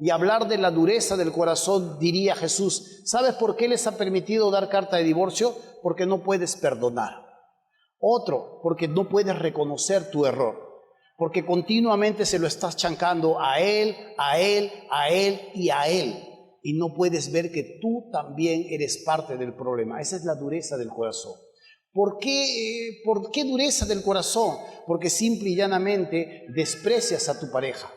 y hablar de la dureza del corazón, diría Jesús, ¿sabes por qué les ha permitido dar carta de divorcio? Porque no puedes perdonar. Otro, porque no puedes reconocer tu error, porque continuamente se lo estás chancando a él, a él, a él y a él, y no puedes ver que tú también eres parte del problema. Esa es la dureza del corazón. ¿Por qué dureza del corazón? Porque simple y llanamente desprecias a tu pareja.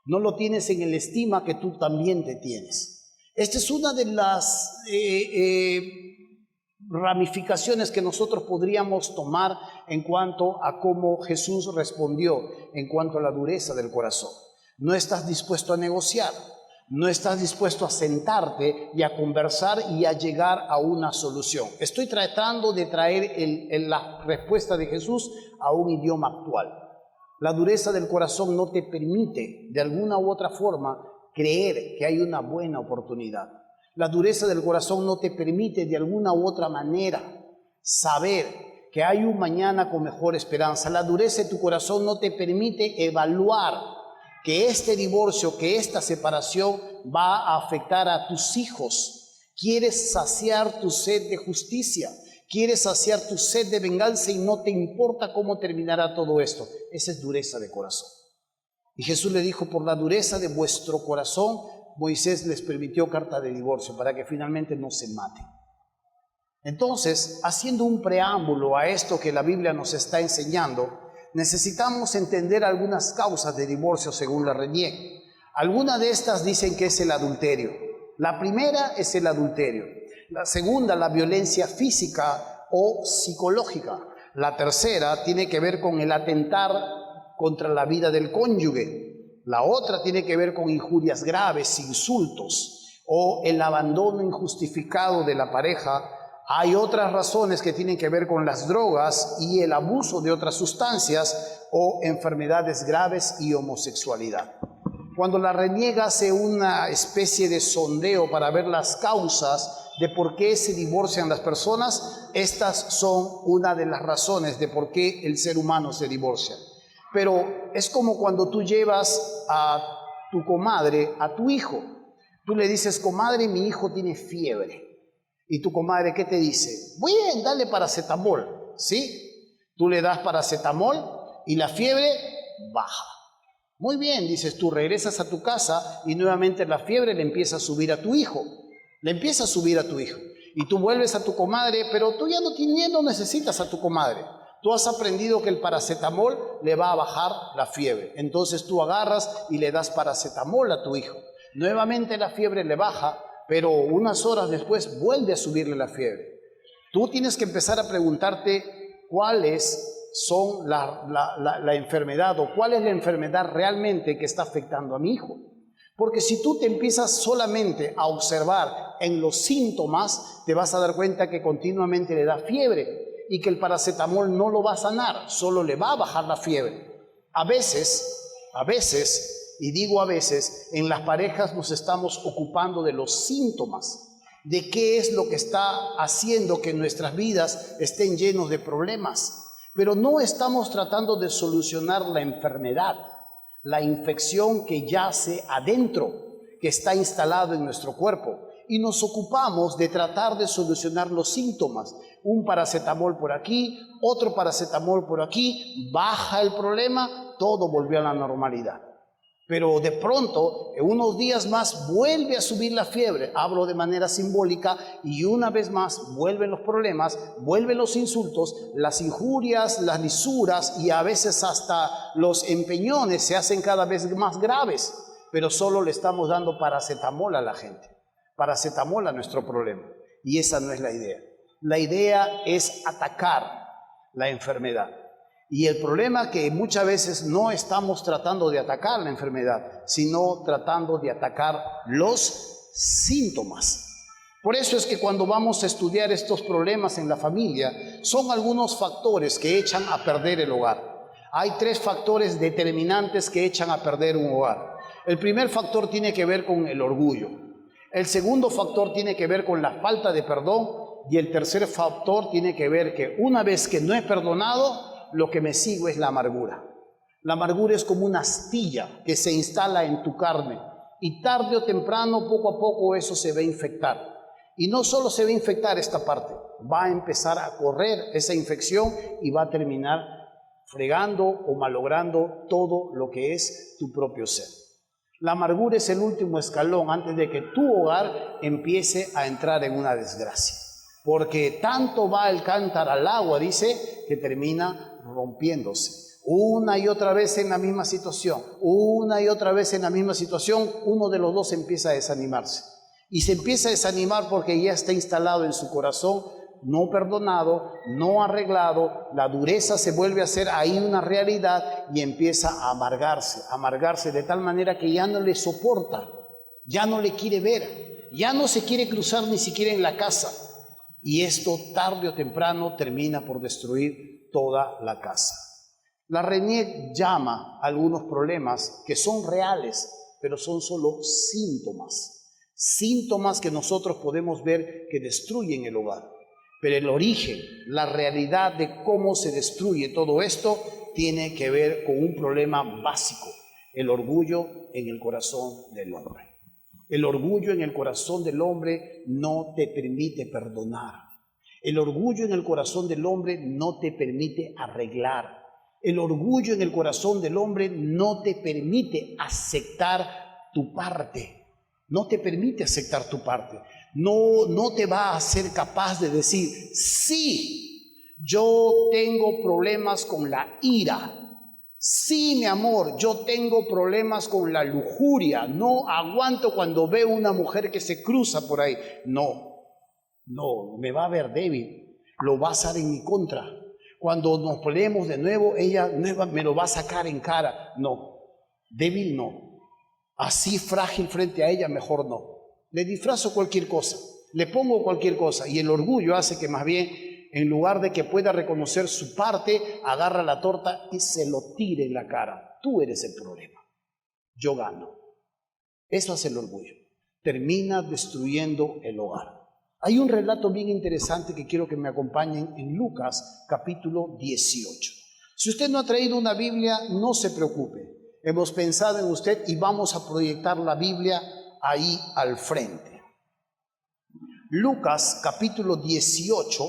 No lo tienes en el estima que tú también te tienes. Esta es una de las ramificaciones que nosotros podríamos tomar en cuanto a cómo Jesús respondió en cuanto a la dureza del corazón. No estás dispuesto a negociar, no estás dispuesto a sentarte y a conversar y a llegar a una solución. Estoy tratando de traer la respuesta de Jesús a un idioma actual. La dureza del corazón no te permite de alguna u otra forma creer que hay una buena oportunidad. La dureza del corazón no te permite de alguna u otra manera saber que hay un mañana con mejor esperanza. La dureza de tu corazón no te permite evaluar que este divorcio, que esta separación va a afectar a tus hijos. Quieres saciar tu sed de justicia, quieres saciar tu sed de venganza y no te importa cómo terminará todo esto. Esa es dureza de corazón. Y Jesús le dijo, por la dureza de vuestro corazón, Moisés les permitió carta de divorcio para que finalmente no se maten. Entonces, haciendo un preámbulo a esto que la Biblia nos está enseñando, necesitamos entender algunas causas de divorcio según la RENIEC. Algunas de estas dicen que es el adulterio. La primera es el adulterio. La segunda, la violencia física o psicológica. La tercera tiene que ver con el atentar contra la vida del cónyuge. La otra tiene que ver con injurias graves, insultos o el abandono injustificado de la pareja. Hay otras razones que tienen que ver con las drogas y el abuso de otras sustancias o enfermedades graves y homosexualidad. Cuando la RENIEC hace una especie de sondeo para ver las causas de por qué se divorcian las personas, estas son una de las razones de por qué el ser humano se divorcia. Pero es como cuando tú llevas a tu comadre a tu hijo. Tú le dices, comadre, mi hijo tiene fiebre. Y tu comadre, ¿qué te dice? Bien, dale paracetamol, ¿sí? Tú le das paracetamol y la fiebre baja. Muy bien, dices tú, regresas a tu casa y nuevamente la fiebre le empieza a subir a tu hijo. Le empieza a subir a tu hijo. Y tú vuelves a tu comadre, pero tú ya no necesitas a tu comadre. Tú has aprendido que el paracetamol le va a bajar la fiebre. Entonces tú agarras y le das paracetamol a tu hijo. Nuevamente la fiebre le baja, pero unas horas después vuelve a subirle la fiebre. Tú tienes que empezar a preguntarte cuáles son la enfermedad o cuál es la enfermedad realmente que está afectando a mi hijo. Porque si tú te empiezas solamente a observar en los síntomas, te vas a dar cuenta que continuamente le da fiebre y que el paracetamol no lo va a sanar, solo le va a bajar la fiebre. A veces, y digo a veces, en las parejas nos estamos ocupando de los síntomas, de qué es lo que está haciendo que nuestras vidas estén llenos de problemas, pero no estamos tratando de solucionar la enfermedad, la infección que yace adentro, que está instalado en nuestro cuerpo, y nos ocupamos de tratar de solucionar los síntomas. Un paracetamol por aquí, otro paracetamol por aquí, baja el problema, todo volvió a la normalidad. Pero de pronto, en unos días más, vuelve a subir la fiebre, hablo de manera simbólica, y una vez más vuelven los problemas, vuelven los insultos, las injurias, las lisuras y a veces hasta los empeñones se hacen cada vez más graves, pero solo le estamos dando paracetamol a la gente, paracetamol a nuestro problema, y esa no es la idea. La idea es atacar la enfermedad. Y el problema es que muchas veces no estamos tratando de atacar la enfermedad, sino tratando de atacar los síntomas. Por eso es que cuando vamos a estudiar estos problemas en la familia, son algunos factores que echan a perder el hogar. Hay 3 factores determinantes que echan a perder un hogar. El primer factor tiene que ver con el orgullo. El segundo factor tiene que ver con la falta de perdón. Y el tercer factor tiene que ver que una vez que no he perdonado, lo que me sigo es la amargura. La amargura es como una astilla que se instala en tu carne Y tarde o temprano, poco a poco, eso se va a infectar. Y no solo se va a infectar esta parte, va a empezar a correr esa infección y va a terminar fregando o malogrando todo lo que es tu propio ser. La amargura es el último escalón antes de que tu hogar empiece a entrar en una desgracia. Porque tanto va el cántaro al agua, dice, que termina rompiéndose. Una y otra vez en la misma situación, una y otra vez en la misma situación, uno de los dos empieza a desanimarse. Y se empieza a desanimar porque ya está instalado en su corazón, no perdonado, no arreglado, la dureza se vuelve a hacer ahí una realidad y empieza a amargarse de tal manera que ya no le soporta, ya no le quiere ver, ya no se quiere cruzar ni siquiera en la casa. Y esto tarde o temprano termina por destruir toda la casa. La Renier llama a algunos problemas que son reales, pero son solo síntomas que nosotros podemos ver que destruyen el hogar. Pero el origen, la realidad de cómo se destruye todo esto, tiene que ver con un problema básico: el orgullo en el corazón del hombre. El orgullo en el corazón del hombre no te permite perdonar. El orgullo en el corazón del hombre no te permite arreglar. El orgullo en el corazón del hombre no te permite aceptar tu parte. No te permite aceptar tu parte. No te va a hacer capaz de decir: sí, yo tengo problemas con la ira. Sí, mi amor, yo tengo problemas con la lujuria. No aguanto cuando veo una mujer que se cruza por ahí. No, me va a ver débil. Lo va a hacer en mi contra. Cuando nos peleemos de nuevo, ella me lo va a sacar en cara. No, débil no. Así frágil frente a ella, mejor no. Le disfrazo cualquier cosa, le pongo cualquier cosa, y el orgullo hace que más bien, en lugar de que pueda reconocer su parte, agarra la torta y se lo tire en la cara. Tú eres el problema, yo gano. Eso hace el orgullo. Termina destruyendo el hogar. Hay un relato bien interesante que quiero que me acompañen en Lucas capítulo 18. Si usted no ha traído una Biblia, no se preocupe. Hemos pensado en usted y vamos a proyectar la Biblia ahí al frente. Lucas capítulo 18.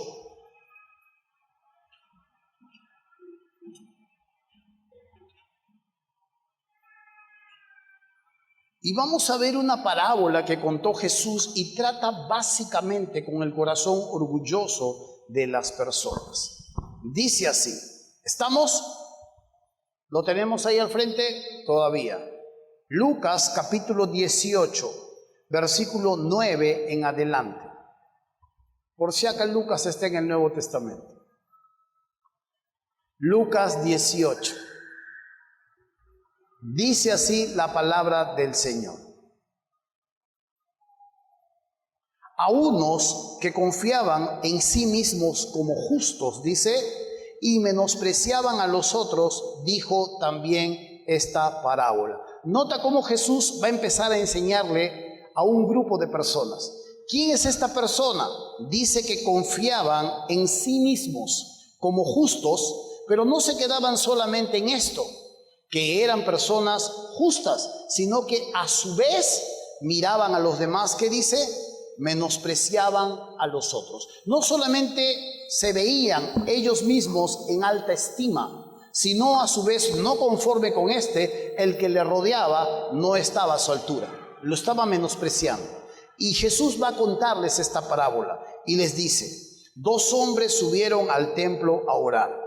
Y vamos a ver una parábola que contó Jesús y trata básicamente con el corazón orgulloso de las personas. Dice así, ¿estamos? ¿Lo tenemos ahí al frente? Todavía. Lucas capítulo 18, versículo 9 en adelante. Por si acá Lucas está en el Nuevo Testamento. Lucas 18. Dice así la palabra del Señor. A unos que confiaban en sí mismos como justos, dice, y menospreciaban a los otros, dijo también esta parábola. Nota cómo Jesús va a empezar a enseñarle a un grupo de personas. ¿Quién es esta persona? Dice que confiaban en sí mismos como justos, pero no se quedaban solamente en esto, que eran personas justas, sino que a su vez miraban a los demás, ¿qué dice? Menospreciaban a los otros. No solamente se veían ellos mismos en alta estima, sino a su vez, no conforme con el que le rodeaba no estaba a su altura, lo estaba menospreciando. Y Jesús va a contarles esta parábola y les dice: 2 hombres subieron al templo a orar.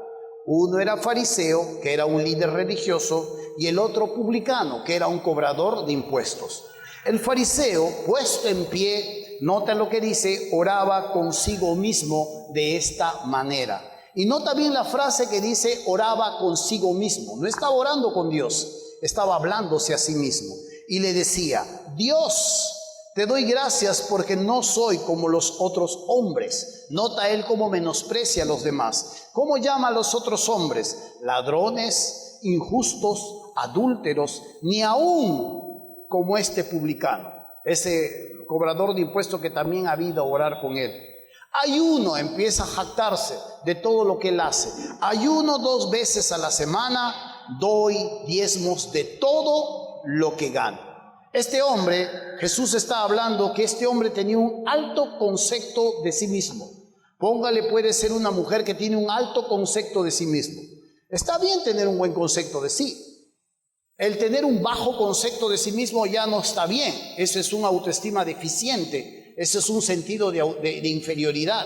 Uno era fariseo, que era un líder religioso, y el otro publicano, que era un cobrador de impuestos. El fariseo, puesto en pie, nota lo que dice, oraba consigo mismo de esta manera. Y nota bien la frase que dice oraba consigo mismo. No estaba orando con Dios, estaba hablándose a sí mismo. Y le decía: Dios, te doy gracias porque no soy como los otros hombres. Nota él cómo menosprecia a los demás. ¿Cómo llama a los otros hombres? Ladrones, injustos, adúlteros, ni aún como este publicano, ese cobrador de impuestos que también ha habido a orar con él. Ayuno, empieza a jactarse de todo lo que él hace. Ayuno 2 veces a la semana, doy diezmos de todo lo que gano. Este hombre, Jesús está hablando que este hombre tenía un alto concepto de sí mismo. Póngale, puede ser una mujer que tiene un alto concepto de sí mismo. Está bien tener un buen concepto de sí. El tener un bajo concepto de sí mismo ya no está bien. Eso es una autoestima deficiente. Eso es un sentido de inferioridad.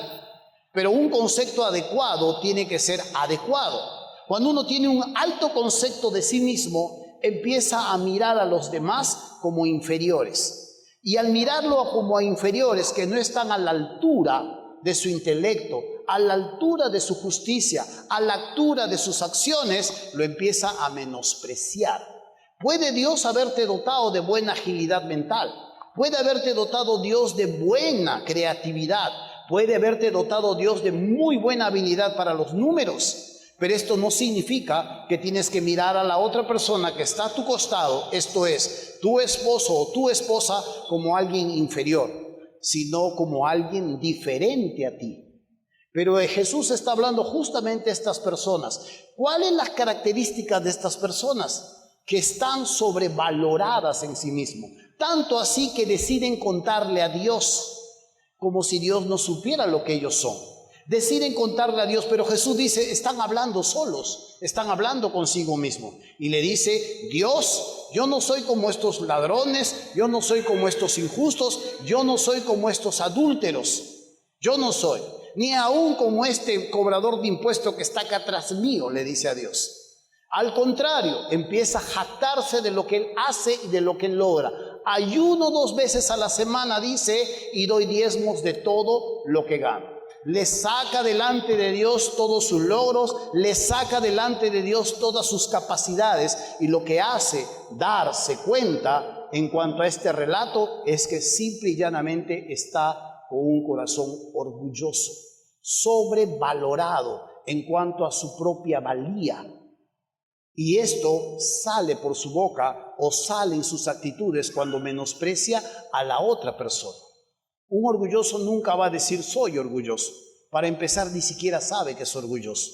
Pero un concepto adecuado tiene que ser adecuado. Cuando uno tiene un alto concepto de sí mismo, empieza a mirar a los demás como inferiores. Y al mirarlo como a inferiores que no están a la altura de su intelecto, a la altura de su justicia, a la altura de sus acciones, lo empieza a menospreciar. Puede Dios haberte dotado de buena agilidad mental, puede haberte dotado Dios de buena creatividad, puede haberte dotado Dios de muy buena habilidad para los números, pero esto no significa que tienes que mirar a la otra persona que está a tu costado, esto es, tu esposo o tu esposa, como alguien inferior, sino como alguien diferente a ti. Pero Jesús está hablando justamente a estas personas. ¿Cuáles son las características de estas personas? Que están sobrevaloradas en sí mismos, tanto así que deciden contarle a Dios como si Dios no supiera lo que ellos son. Deciden contarle a Dios, pero Jesús dice, están hablando solos, están hablando consigo mismo. Y le dice, Dios, yo no soy como estos ladrones, yo no soy como estos injustos, yo no soy como estos adúlteros, yo no soy, ni aún como este cobrador de impuestos que está acá atrás mío, le dice a Dios. Al contrario, empieza a jactarse de lo que él hace y de lo que él logra. Ayuno 2 veces a la semana, dice, y doy diezmos de todo lo que gano. Le saca delante de Dios todos sus logros, le saca delante de Dios todas sus capacidades, y lo que hace darse cuenta en cuanto a este relato es que simple y llanamente está con un corazón orgulloso, sobrevalorado en cuanto a su propia valía. Y esto sale por su boca o sale en sus actitudes cuando menosprecia a la otra persona. Un orgulloso nunca va a decir soy orgulloso. Para empezar, ni siquiera sabe que es orgulloso.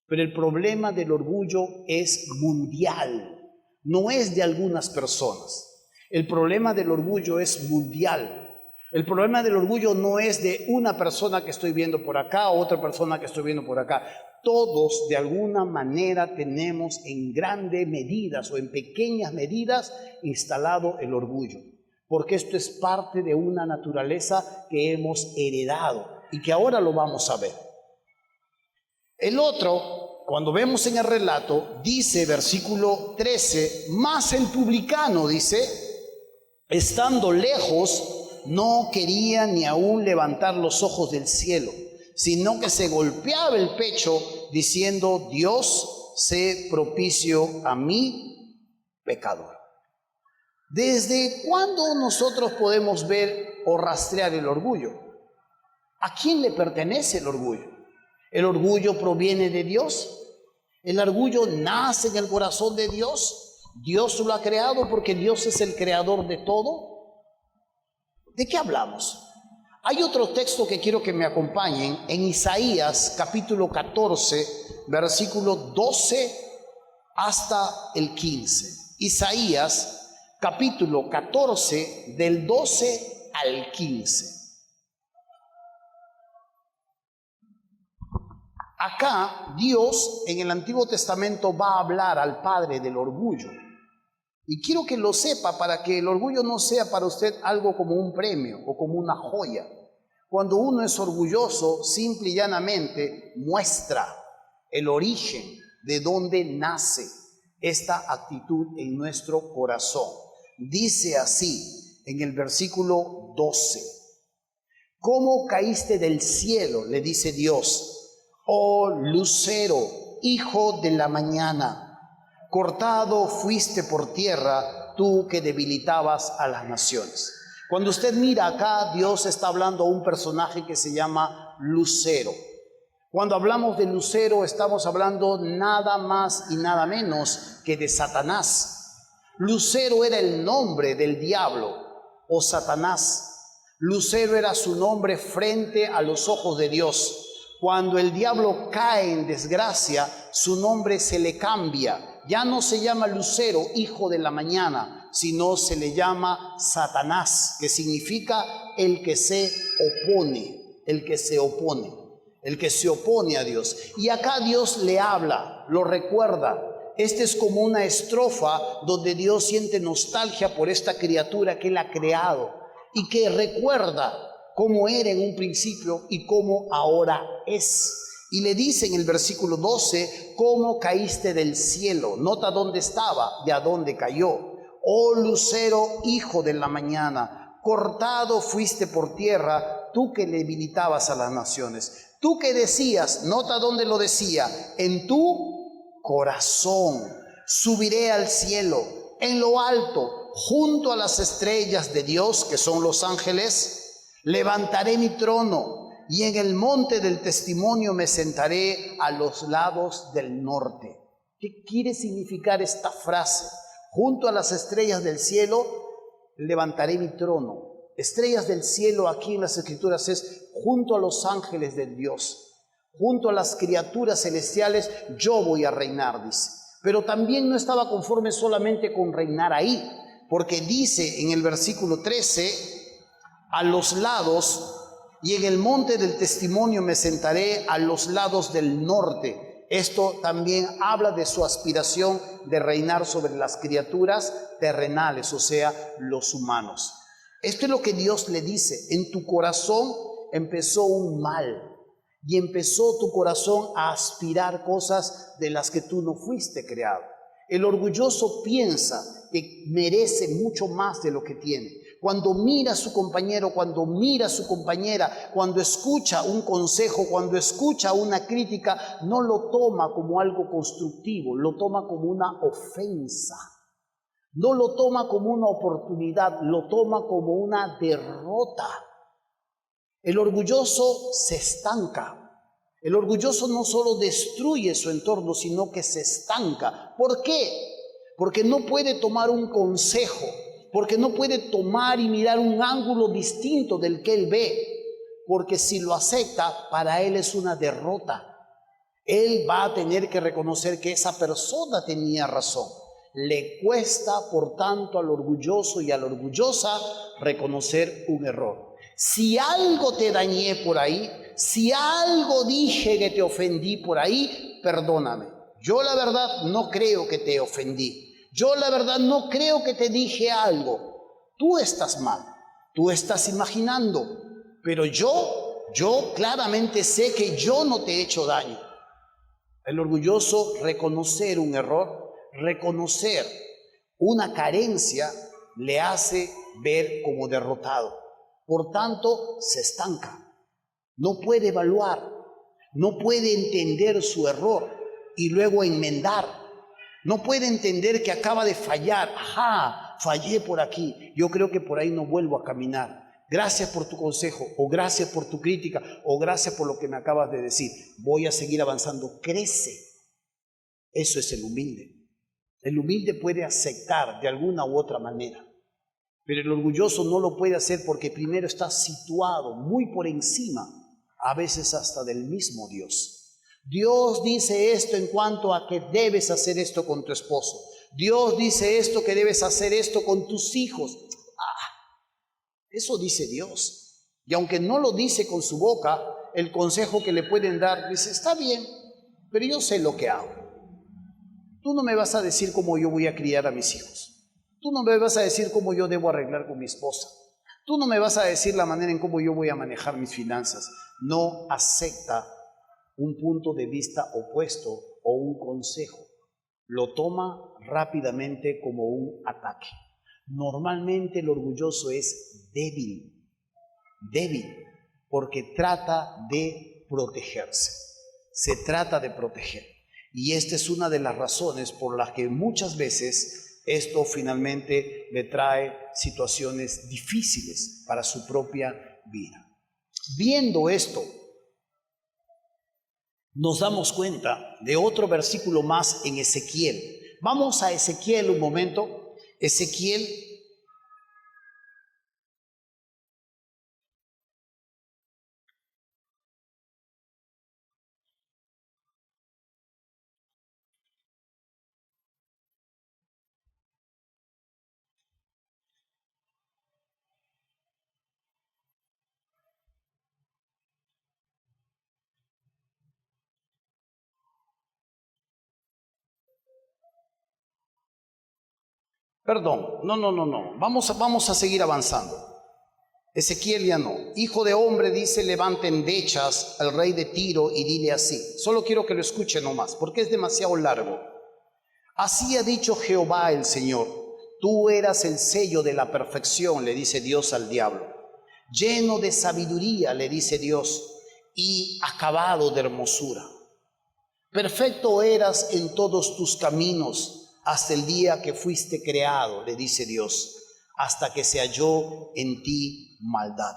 Pero el problema del orgullo es mundial, no es de algunas personas. El problema del orgullo es mundial. El problema del orgullo no es de una persona que estoy viendo por acá o otra persona que estoy viendo por acá. Todos de alguna manera tenemos en grandes medidas o en pequeñas medidas instalado el orgullo, porque esto es parte de una naturaleza que hemos heredado y que ahora lo vamos a ver. El otro, cuando vemos en el relato, dice versículo 13, mas el publicano, dice, estando lejos, no quería ni aún levantar los ojos del cielo, sino que se golpeaba el pecho diciendo, Dios, sé propicio a mí, pecador. ¿Desde cuándo nosotros podemos ver o rastrear el orgullo? ¿A quién le pertenece el orgullo? ¿El orgullo proviene de Dios? ¿El orgullo nace en el corazón de Dios? ¿Dios lo ha creado porque Dios es el creador de todo? ¿De qué hablamos? Hay otro texto que quiero que me acompañen en Isaías capítulo 14, versículo 12 hasta el 15. Isaías capítulo 14 del 12 al 15. Acá Dios en el Antiguo Testamento va a hablar al padre del orgullo. Y quiero que lo sepa para que el orgullo no sea para usted algo como un premio o como una joya. Cuando uno es orgulloso, simple y llanamente muestra el origen de donde nace esta actitud en nuestro corazón. Dice así en el versículo 12. ¿Cómo caíste del cielo? Le dice Dios. Oh lucero, hijo de la mañana. Cortado fuiste por tierra, tú que debilitabas a las naciones. Cuando usted mira acá, Dios está hablando a un personaje que se llama Lucero. Cuando hablamos de Lucero, estamos hablando nada más y nada menos que de Satanás. Lucero era el nombre del diablo o Satanás. Lucero era su nombre frente a los ojos de Dios. Cuando el diablo cae en desgracia, su nombre se le cambia. Ya no se llama Lucero, hijo de la mañana, sino se le llama Satanás, que significa el que se opone, el que se opone, el que se opone a Dios. Y acá Dios le habla, lo recuerda. Este es como una estrofa donde Dios siente nostalgia por esta criatura que Él ha creado y que recuerda cómo era en un principio y cómo ahora es. Y le dice en el versículo 12, cómo caíste del cielo. Nota dónde estaba y a dónde cayó. Oh lucero, hijo de la mañana, cortado fuiste por tierra, tú que debilitabas a las naciones. Tú que decías, nota dónde lo decía, en tu corazón, subiré al cielo, en lo alto, junto a las estrellas de Dios, que son los ángeles, levantaré mi trono y en el monte del testimonio me sentaré a los lados del norte. ¿Qué quiere significar esta frase? Junto a las estrellas del cielo, levantaré mi trono. Estrellas del cielo aquí en las Escrituras es junto a los ángeles de Dios. Junto a las criaturas celestiales yo voy a reinar, dice. Pero también no estaba conforme solamente con reinar ahí, porque dice en el versículo 13, a los lados, y en el monte del testimonio me sentaré a los lados del norte. Esto también habla de su aspiración de reinar sobre las criaturas terrenales, o sea, los humanos. Esto es lo que Dios le dice, en tu corazón empezó un mal. Y empezó tu corazón a aspirar cosas de las que tú no fuiste creado. El orgulloso piensa que merece mucho más de lo que tiene. Cuando mira a su compañero, cuando mira a su compañera, cuando escucha un consejo, cuando escucha una crítica, no lo toma como algo constructivo, lo toma como una ofensa. No lo toma como una oportunidad, lo toma como una derrota. El orgulloso se estanca. El orgulloso no solo destruye su entorno, sino que se estanca. ¿Por qué? Porque no puede tomar un consejo, porque no puede tomar y mirar un ángulo distinto del que él ve, porque si lo acepta, para él es una derrota. Él va a tener que reconocer que esa persona tenía razón. Le cuesta, por tanto, al orgulloso y a la orgullosa reconocer un error. Si algo te dañé por ahí, si algo dije que te ofendí por ahí, perdóname. Yo la verdad no creo que te ofendí. Yo la verdad no creo que te dije algo. Tú estás mal, tú estás imaginando, pero yo claramente sé que yo no te he hecho daño. El orgulloso reconocer un error, reconocer una carencia, le hace ver como derrotado. Por tanto, se estanca. No puede evaluar, no puede entender su error y luego enmendar. No puede entender que acaba de fallar. Ajá, fallé por aquí. Yo creo que por ahí no vuelvo a caminar. Gracias por tu consejo, o gracias por tu crítica, o gracias por lo que me acabas de decir. Voy a seguir avanzando. Crece. Eso es el humilde. El humilde puede aceptar de alguna u otra manera, pero el orgulloso no lo puede hacer porque primero está situado muy por encima, a veces hasta del mismo Dios. Dios dice esto en cuanto a que debes hacer esto con tu esposo. Dios dice esto, que debes hacer esto con tus hijos. Eso dice Dios. Y aunque no lo dice con su boca, el consejo que le pueden dar, dice, está bien, pero yo sé lo que hago. Tú no me vas a decir cómo yo voy a criar a mis hijos. Tú no me vas a decir cómo yo debo arreglar con mi esposa. Tú no me vas a decir la manera en cómo yo voy a manejar mis finanzas. No acepta un punto de vista opuesto o un consejo. Lo toma rápidamente como un ataque. Normalmente el orgulloso es débil, porque trata de protegerse. Se trata de proteger. Y esta es una de las razones por las que muchas veces esto finalmente le trae situaciones difíciles para su propia vida. Viendo esto, nos damos cuenta de otro versículo más en Ezequiel. Vamos a Ezequiel un momento. Ezequiel Perdón, no. Vamos a seguir avanzando. Ezequiel ya no. Hijo de hombre, dice, levanta endechas al rey de Tiro y dile así. Solo quiero que lo escuche nomás, porque es demasiado largo. Así ha dicho Jehová el Señor. Tú eras el sello de la perfección, le dice Dios al diablo. Lleno de sabiduría, le dice Dios, y acabado de hermosura. Perfecto eras en todos tus caminos hasta el día que fuiste creado, le dice Dios, hasta que se halló en ti maldad.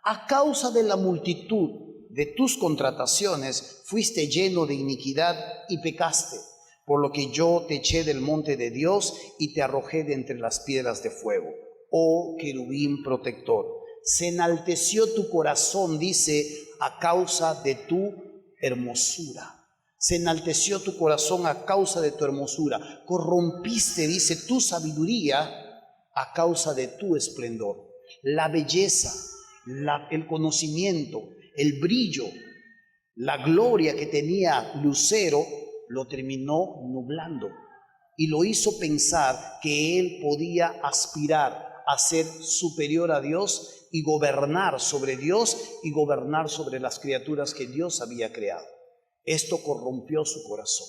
A causa de la multitud de tus contrataciones fuiste lleno de iniquidad y pecaste, por lo que yo te eché del monte de Dios y te arrojé de entre las piedras de fuego. Oh querubín protector, se enalteció tu corazón, dice, a causa de tu hermosura. Se enalteció tu corazón a causa de tu hermosura. Corrompiste, dice, tu sabiduría a causa de tu esplendor. La belleza, el conocimiento, el brillo, la gloria que tenía Lucero, lo terminó nublando y lo hizo pensar que él podía aspirar a ser superior a Dios y gobernar sobre Dios y gobernar sobre las criaturas que Dios había creado. Esto corrompió su corazón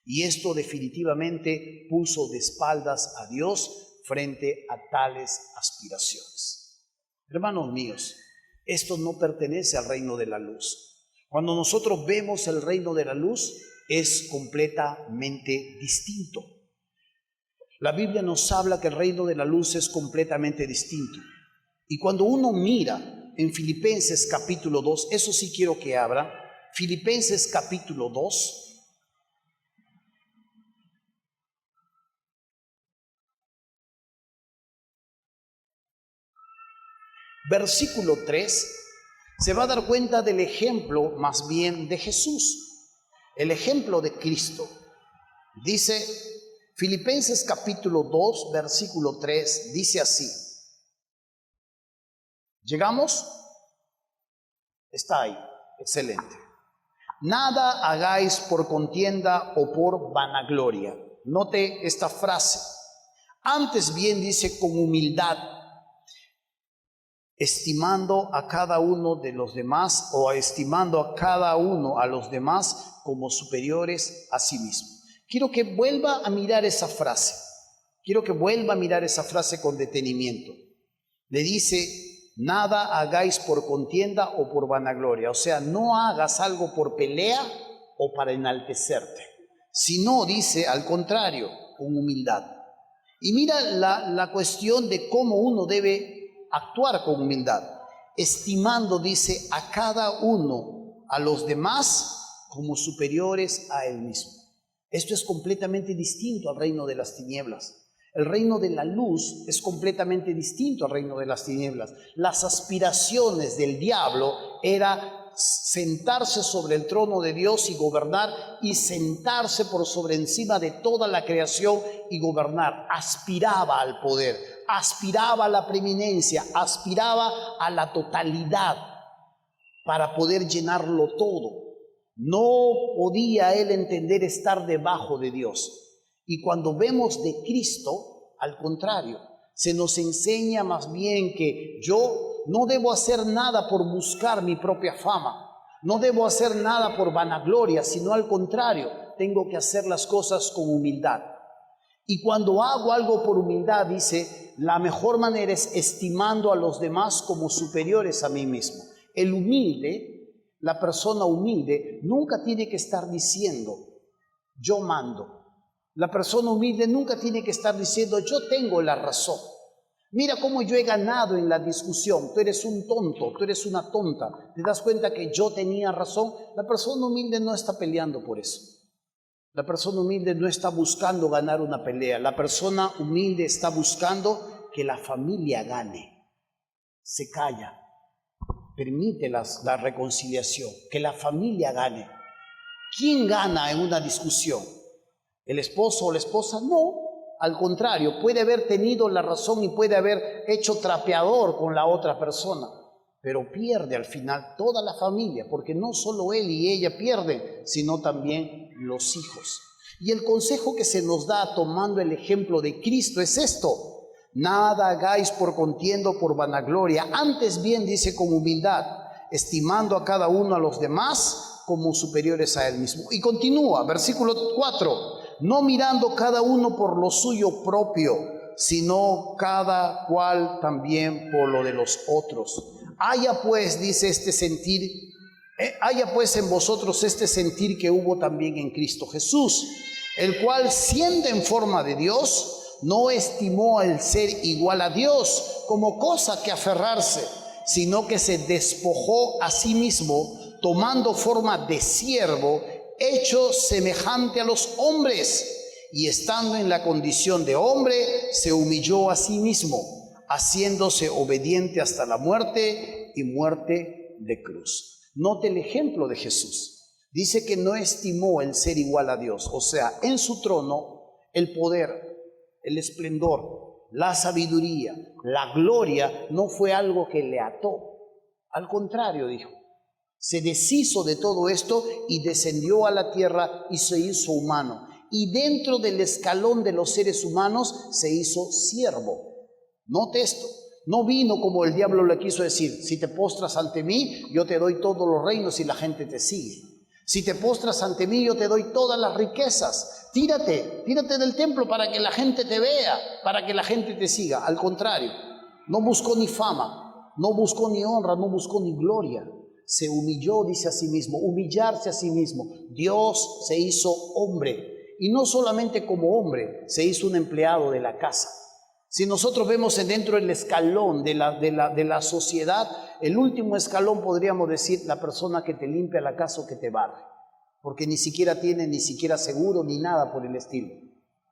y esto definitivamente puso de espaldas a Dios frente a tales aspiraciones. Hermanos míos, esto no pertenece al reino de la luz. Cuando nosotros vemos el reino de la luz, es completamente distinto. La Biblia nos habla que el reino de la luz es completamente distinto. Y cuando uno mira en Filipenses capítulo 2, eso sí quiero que abra, Filipenses capítulo 2, versículo 3, se va a dar cuenta del ejemplo más bien de Jesús, el ejemplo de Cristo. Dice Filipenses capítulo 2, versículo 3, dice así. ¿Llegamos? Está ahí, excelente. Nada hagáis por contienda o por vanagloria. Note esta frase. Antes bien dice con humildad, estimando a cada uno de los demás o estimando a cada uno a los demás como superiores a sí mismo. Quiero que vuelva a mirar esa frase. Quiero que vuelva a mirar esa frase con detenimiento. Le dice, nada hagáis por contienda o por vanagloria. O sea, no hagas algo por pelea o para enaltecerte. Sino, dice, al contrario, con humildad. Y mira la cuestión de cómo uno debe actuar con humildad. Estimando, dice, a cada uno, a los demás, como superiores a él mismo. Esto es completamente distinto al reino de las tinieblas. El reino de la luz es completamente distinto al reino de las tinieblas. Las aspiraciones del diablo era sentarse sobre el trono de Dios y gobernar y sentarse por sobre encima de toda la creación y gobernar. Aspiraba al poder, aspiraba a la preeminencia, aspiraba a la totalidad para poder llenarlo todo. No podía él entender estar debajo de Dios. Y cuando vemos de Cristo, al contrario, se nos enseña más bien que yo no debo hacer nada por buscar mi propia fama, no debo hacer nada por vanagloria, sino al contrario, tengo que hacer las cosas con humildad. Y cuando hago algo por humildad, dice, la mejor manera es estimando a los demás como superiores a mí mismo. El humilde, la persona humilde, nunca tiene que estar diciendo, yo mando. La persona humilde nunca tiene que estar diciendo, yo tengo la razón. Mira cómo yo he ganado en la discusión. Tú eres un tonto, tú eres una tonta. ¿Te das cuenta que yo tenía razón? La persona humilde no está peleando por eso. La persona humilde no está buscando ganar una pelea. La persona humilde está buscando que la familia gane. Se calla. Permite la reconciliación. Que la familia gane. ¿Quién gana en una discusión? ¿El esposo o la esposa? No, al contrario, puede haber tenido la razón y puede haber hecho trapeador con la otra persona, pero pierde al final toda la familia, porque no solo él y ella pierden, sino también los hijos. Y el consejo que se nos da tomando el ejemplo de Cristo es esto: nada hagáis por contienda o por vanagloria, antes bien, dice, con humildad, estimando a cada uno a los demás como superiores a él mismo. Y continúa, versículo 4, no mirando cada uno por lo suyo propio, sino cada cual también por lo de los otros. Haya pues, dice, haya pues en vosotros este sentir que hubo también en Cristo Jesús, el cual, siendo en forma de Dios, no estimó el ser igual a Dios como cosa que aferrarse, sino que se despojó a sí mismo, tomando forma de siervo, hecho semejante a los hombres, y estando en la condición de hombre, se humilló a sí mismo, haciéndose obediente hasta la muerte y muerte de cruz. Note el ejemplo de Jesús. Dice que no estimó el ser igual a Dios, o sea, en su trono, el poder, el esplendor, la sabiduría, la gloria no fue algo que le ató. Al contrario, dijo, se deshizo de todo esto y descendió a la tierra y se hizo humano. Y dentro del escalón de los seres humanos se hizo siervo. Note esto. No vino como el diablo le quiso decir: si te postras ante mí, yo te doy todos los reinos y la gente te sigue. Si te postras ante mí, yo te doy todas las riquezas. Tírate del templo para que la gente te vea, para que la gente te siga. Al contrario, no buscó ni fama, no buscó ni honra, no buscó ni gloria. Se humilló, dice a sí mismo, humillarse a sí mismo. Dios se hizo hombre. Y no solamente como hombre, se hizo un empleado de la casa. Si nosotros vemos dentro del escalón de la sociedad, el último escalón podríamos decir la persona que te limpia la casa o que te barre, porque ni siquiera tiene ni siquiera seguro ni nada por el estilo.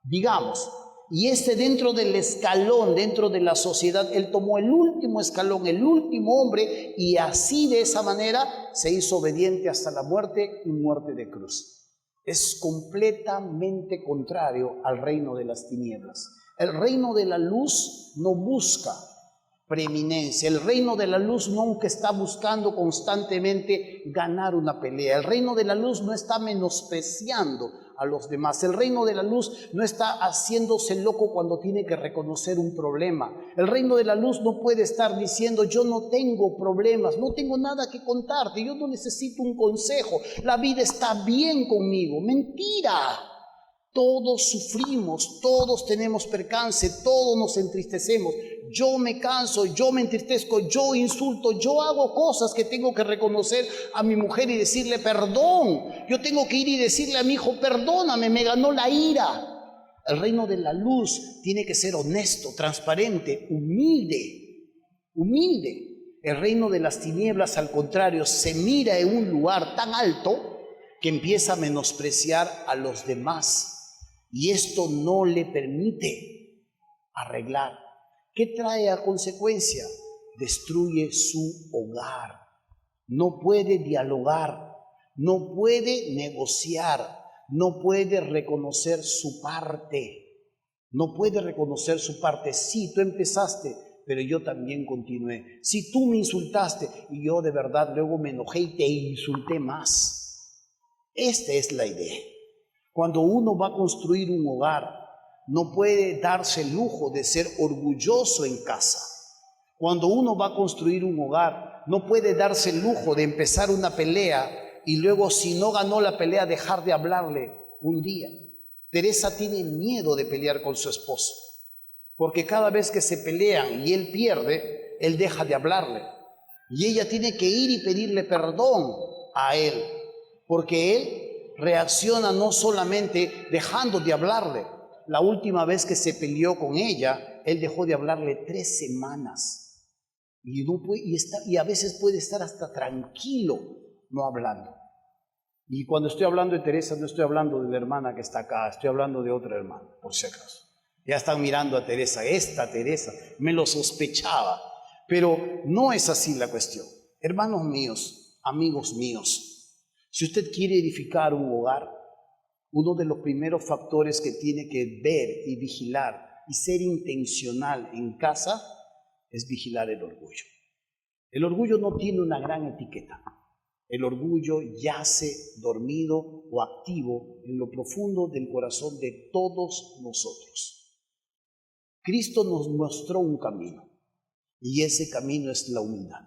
Digamos, y dentro del escalón, dentro de la sociedad, él tomó el último escalón, el último hombre, y así de esa manera se hizo obediente hasta la muerte y muerte de cruz. Es completamente contrario al reino de las tinieblas. El reino de la luz no busca preeminencia. El reino de la luz nunca está buscando constantemente ganar una pelea. El reino de la luz no está menospreciando a los demás. El reino de la luz no está haciéndose loco cuando tiene que reconocer un problema. El reino de la luz no puede estar diciendo: yo no tengo problemas, no tengo nada que contarte, yo no necesito un consejo, la vida está bien conmigo. Mentira. Todos sufrimos, todos tenemos percance, todos nos entristecemos. Yo me canso, yo me entristezco, yo insulto, yo hago cosas que tengo que reconocer a mi mujer y decirle perdón. Yo tengo que ir y decirle a mi hijo: perdóname, me ganó la ira. El reino de la luz tiene que ser honesto, transparente, humilde. El reino de las tinieblas, al contrario, se mira en un lugar tan alto que empieza a menospreciar a los demás. Y esto no le permite arreglar. ¿Qué trae a consecuencia? Destruye su hogar. No puede dialogar, no puede negociar, no puede reconocer su parte. No puede reconocer su parte. Sí, tú empezaste, pero yo también continué. Si tú me insultaste y yo de verdad luego me enojé y te insulté más. Esta es la idea. Cuando uno va a construir un hogar, no puede darse el lujo de ser orgulloso en casa. Cuando uno va a construir un hogar, no puede darse el lujo de empezar una pelea y luego, si no ganó la pelea, dejar de hablarle un día. Teresa tiene miedo de pelear con su esposo, porque cada vez que se pelean y él pierde, él deja de hablarle. Y ella tiene que ir y pedirle perdón a él, porque él reacciona no solamente dejando de hablarle. La última vez que se peleó con ella, él dejó de hablarle 3 semanas. Y a veces puede estar hasta tranquilo no hablando. Y cuando estoy hablando de Teresa, no estoy hablando de la hermana que está acá, estoy hablando de otra hermana, por si acaso. Ya están mirando a Teresa, esta Teresa, me lo sospechaba. Pero no es así la cuestión. Hermanos míos, amigos míos, si usted quiere edificar un hogar, uno de los primeros factores que tiene que ver y vigilar y ser intencional en casa es vigilar el orgullo. El orgullo no tiene una gran etiqueta. El orgullo yace dormido o activo en lo profundo del corazón de todos nosotros. Cristo nos mostró un camino y ese camino es la humildad.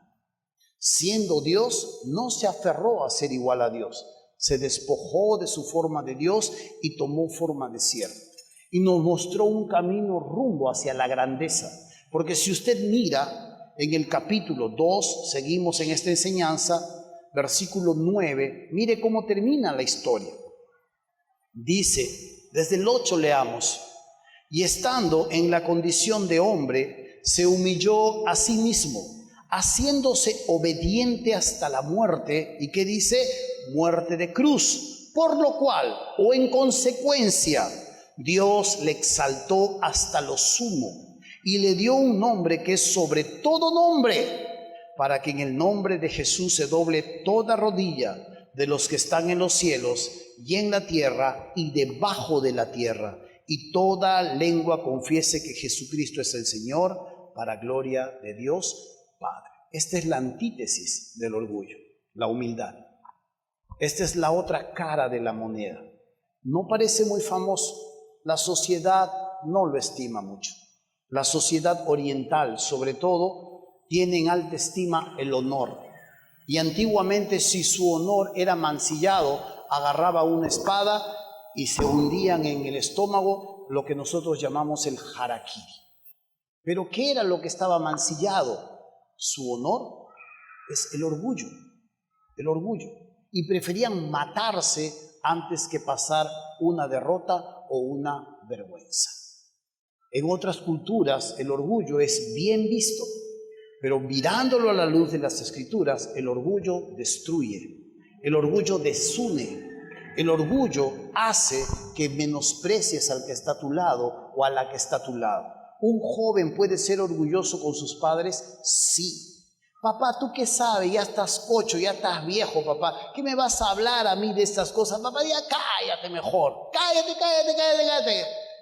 Siendo Dios, no se aferró a ser igual a Dios. Se despojó de su forma de Dios y tomó forma de siervo. Y nos mostró un camino rumbo hacia la grandeza. Porque si usted mira en el capítulo 2, seguimos en esta enseñanza, versículo 9, mire cómo termina la historia. Dice, desde el 8 leamos, y estando en la condición de hombre, se humilló a sí mismo, haciéndose obediente hasta la muerte. ¿Y qué dice? Muerte de cruz. Por lo cual, o en consecuencia, Dios le exaltó hasta lo sumo y le dio un nombre que es sobre todo nombre, para que en el nombre de Jesús se doble toda rodilla de los que están en los cielos y en la tierra y debajo de la tierra, y toda lengua confiese que Jesucristo es el Señor, para gloria de Dios Padre. Esta es la antítesis del orgullo, la humildad. Esta es la otra cara de la moneda. No parece muy famoso. La sociedad no lo estima mucho. La sociedad oriental, sobre todo, tiene en alta estima el honor. Y antiguamente, si su honor era mancillado, agarraba una espada y se hundían en el estómago lo que nosotros llamamos el harakiri. Pero ¿qué era lo que estaba mancillado? Su honor. Es el orgullo, el orgullo. Y preferían matarse antes que pasar una derrota o una vergüenza. En otras culturas el orgullo es bien visto, pero mirándolo a la luz de las Escrituras, el orgullo destruye, el orgullo desune, el orgullo hace que menosprecies al que está a tu lado o a la que está a tu lado. ¿Un joven puede ser orgulloso con sus padres? Sí. Papá, ¿tú qué sabes? Ya estás cocho, ya estás viejo, papá. ¿Qué me vas a hablar a mí de estas cosas? Papá, ya cállate mejor. Cállate.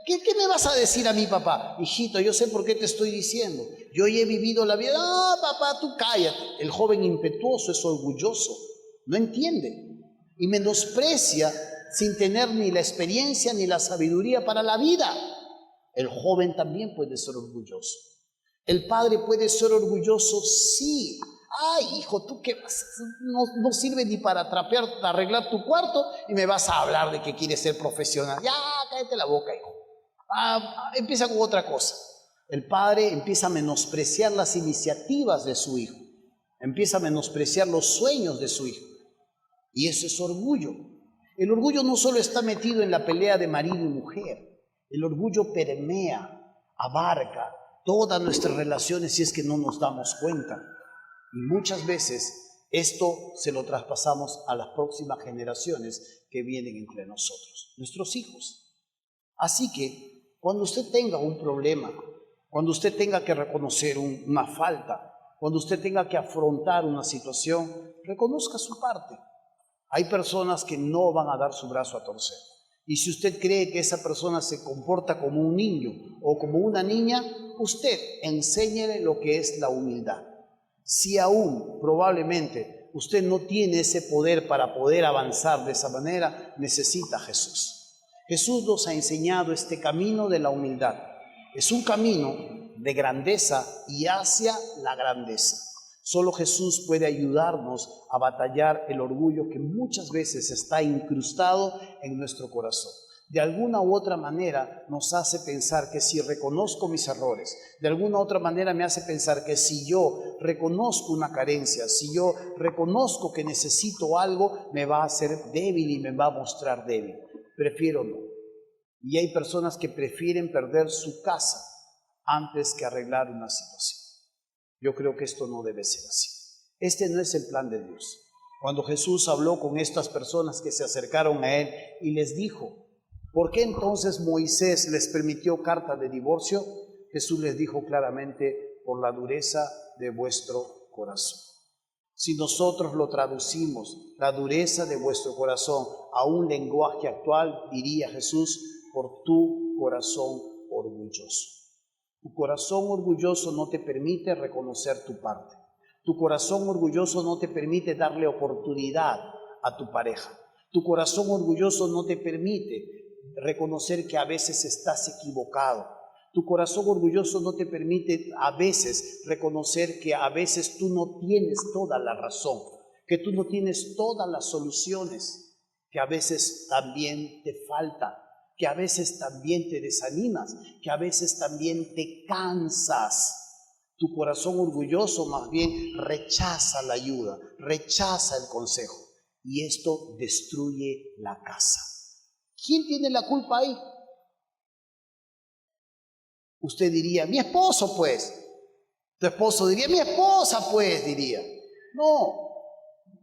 ¿Qué me vas a decir a mí, papá? Hijito, yo sé por qué te estoy diciendo. Yo ya he vivido la vida. No, papá, tú cállate. El joven impetuoso es orgulloso. No entiende. Y menosprecia sin tener ni la experiencia ni la sabiduría para la vida. El joven también puede ser orgulloso. El padre puede ser orgulloso, sí. Ay, hijo, ¿tú qué vas? No sirve ni para trapear, arreglar tu cuarto y me vas a hablar de que quieres ser profesional. Ya, cállate la boca, hijo. Empieza con otra cosa. El padre empieza a menospreciar las iniciativas de su hijo. Empieza a menospreciar los sueños de su hijo. Y eso es orgullo. El orgullo no solo está metido en la pelea de marido y mujer. El orgullo permea, abarca todas nuestras relaciones si es que no nos damos cuenta. Y muchas veces esto se lo traspasamos a las próximas generaciones que vienen entre nosotros, nuestros hijos. Así que cuando usted tenga un problema, cuando usted tenga que reconocer una falta, cuando usted tenga que afrontar una situación, reconozca su parte. Hay personas que no van a dar su brazo a torcer. Y si usted cree que esa persona se comporta como un niño o como una niña, usted enséñele lo que es la humildad. Si aún probablemente usted no tiene ese poder para poder avanzar de esa manera, necesita a Jesús. Jesús nos ha enseñado este camino de la humildad. Es un camino de grandeza y hacia la grandeza. Solo Jesús puede ayudarnos a batallar el orgullo que muchas veces está incrustado en nuestro corazón. De alguna u otra manera nos hace pensar que si reconozco mis errores, de alguna u otra manera me hace pensar que si yo reconozco una carencia, si yo reconozco que necesito algo, me va a hacer débil y me va a mostrar débil. Prefiero no. Y hay personas que prefieren perder su casa antes que arreglar una situación. Yo creo que esto no debe ser así. Este no es el plan de Dios. Cuando Jesús habló con estas personas que se acercaron a Él y les dijo, ¿por qué entonces Moisés les permitió carta de divorcio? Jesús les dijo claramente, por la dureza de vuestro corazón. Si nosotros lo traducimos, la dureza de vuestro corazón, a un lenguaje actual, diría Jesús, por tu corazón orgulloso. Tu corazón orgulloso no te permite reconocer tu parte. Tu corazón orgulloso no te permite darle oportunidad a tu pareja. Tu corazón orgulloso no te permite reconocer que a veces estás equivocado. Tu corazón orgulloso no te permite a veces reconocer que a veces tú no tienes toda la razón, que tú no tienes todas las soluciones, que a veces también te falta, que a veces también te desanimas, que a veces también te cansas. Tu corazón orgulloso más bien rechaza la ayuda, rechaza el consejo, y esto destruye la casa. ¿Quién tiene la culpa ahí? Usted diría, mi esposo pues. Tu esposo diría, mi esposa pues, diría. No,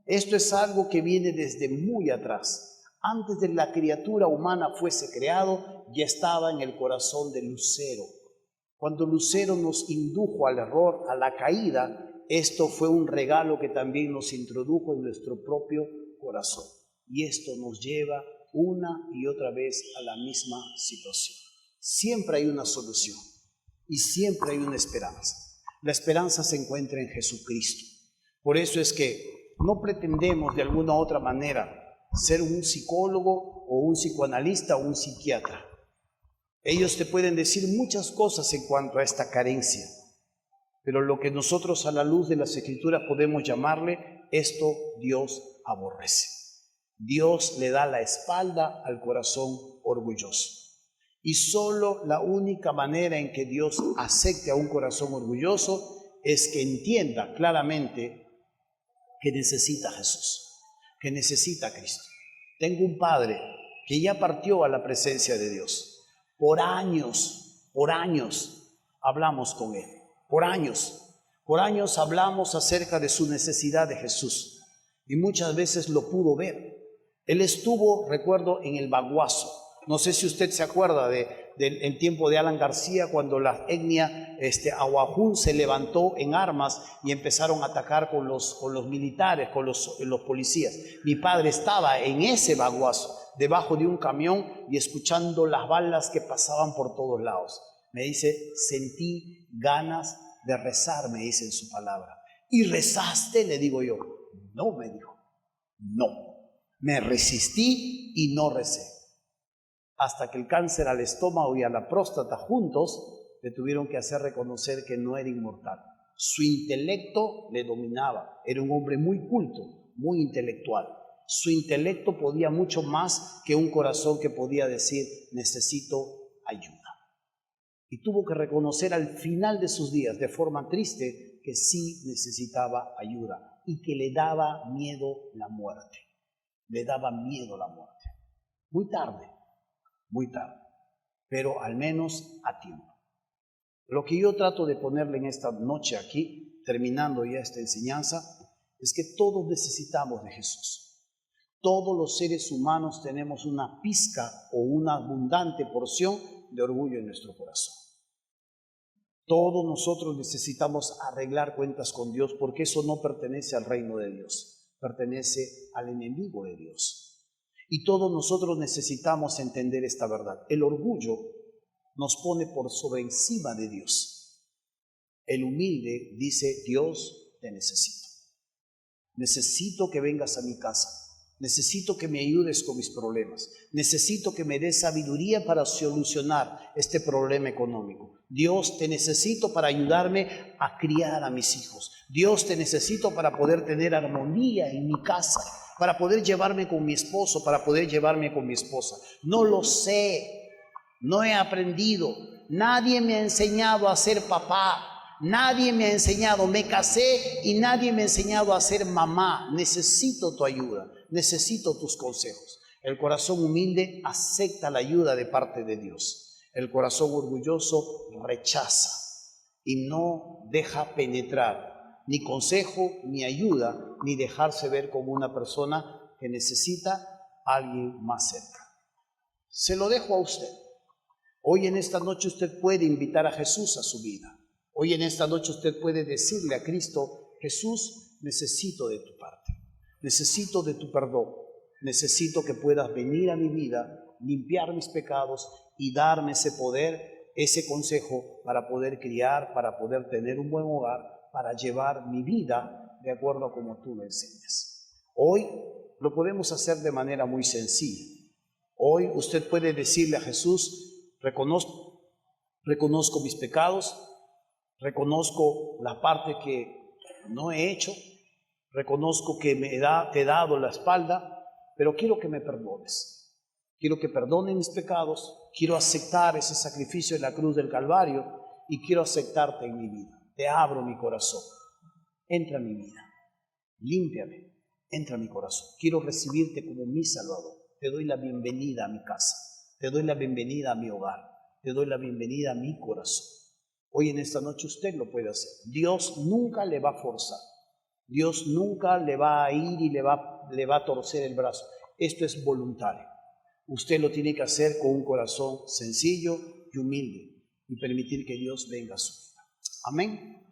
esto es algo que viene desde muy atrás. Antes de la criatura humana fuese creado, ya estaba en el corazón de Lucero. Cuando Lucero nos indujo al error, a la caída, esto fue un regalo que también nos introdujo en nuestro propio corazón. Y esto nos lleva una y otra vez a la misma situación. Siempre hay una solución y siempre hay una esperanza. La esperanza se encuentra en Jesucristo. Por eso es que no pretendemos de alguna u otra manera ser un psicólogo o un psicoanalista o un psiquiatra. Ellos te pueden decir muchas cosas en cuanto a esta carencia, pero lo que nosotros a la luz de las Escrituras podemos llamarle, esto Dios aborrece. Dios le da la espalda al corazón orgulloso. Y solo la única manera en que Dios acepte a un corazón orgulloso es que entienda claramente que necesita a Jesús, que necesita a Cristo. Tengo un padre que ya partió a la presencia de Dios. Por años hablamos con él. Por años hablamos acerca de su necesidad de Jesús. Y muchas veces lo pudo ver. Él estuvo, recuerdo, en el Baguazo. No sé si usted se acuerda del tiempo de Alan García, cuando la etnia Ahuajún se levantó en armas y empezaron a atacar con los militares, con los policías. Mi padre estaba en ese Baguazo, debajo de un camión y escuchando las balas que pasaban por todos lados. Me dice, sentí ganas de rezar, me dice en su palabra. ¿Y rezaste? Le digo yo. No, me dijo. No. Me resistí y no recé. Hasta que el cáncer al estómago y a la próstata juntos le tuvieron que hacer reconocer que no era inmortal. Su intelecto le dominaba. Era un hombre muy culto, muy intelectual. Su intelecto podía mucho más que un corazón que podía decir, necesito ayuda. Y tuvo que reconocer al final de sus días, de forma triste, que sí necesitaba ayuda y que le daba miedo la muerte. Le daba miedo la muerte. Muy tarde, pero al menos a tiempo. Lo que yo trato de ponerle en esta noche aquí, terminando ya esta enseñanza, es que todos necesitamos de Jesús. Todos los seres humanos tenemos una pizca o una abundante porción de orgullo en nuestro corazón. Todos nosotros necesitamos arreglar cuentas con Dios, porque eso no pertenece al reino de Dios, pertenece al enemigo de Dios. Y todos nosotros necesitamos entender esta verdad. El orgullo nos pone por sobre encima de Dios. El humilde dice, Dios, te necesito. Necesito que vengas a mi casa. Necesito que me ayudes con mis problemas. Necesito que me des sabiduría para solucionar este problema económico. Dios, te necesito para ayudarme a criar a mis hijos. Dios, te necesito para poder tener armonía en mi casa, para poder llevarme con mi esposo, para poder llevarme con mi esposa. No lo sé, no he aprendido. Nadie me ha enseñado a ser papá. Nadie me ha enseñado, me casé y nadie me ha enseñado a ser mamá. Necesito tu ayuda, necesito tus consejos. El corazón humilde acepta la ayuda de parte de Dios. El corazón orgulloso rechaza y no deja penetrar ni consejo, ni ayuda, ni dejarse ver como una persona que necesita a alguien más cerca. Se lo dejo a usted. Hoy en esta noche usted puede invitar a Jesús a su vida. Hoy en esta noche usted puede decirle a Cristo, Jesús, necesito de tu parte, necesito de tu perdón, necesito que puedas venir a mi vida, limpiar mis pecados y darme ese poder, ese consejo para poder criar, para poder tener un buen hogar, para llevar mi vida de acuerdo a como tú me enseñas. Hoy lo podemos hacer de manera muy sencilla. Hoy usted puede decirle a Jesús, reconozco mis pecados, reconozco la parte que no he hecho, reconozco que te he dado la espalda, pero quiero que me perdones. Quiero que perdone mis pecados, quiero aceptar ese sacrificio en la cruz del Calvario y quiero aceptarte en mi vida. Te abro mi corazón, entra en mi vida, límpiame, entra en mi corazón. Quiero recibirte como mi Salvador. Te doy la bienvenida a mi casa, te doy la bienvenida a mi hogar, te doy la bienvenida a mi corazón. Hoy en esta noche usted lo puede hacer. Dios nunca le va a forzar. Dios nunca le va a ir y le va a torcer el brazo. Esto es voluntario. Usted lo tiene que hacer con un corazón sencillo y humilde y permitir que Dios venga a su vida. Amén.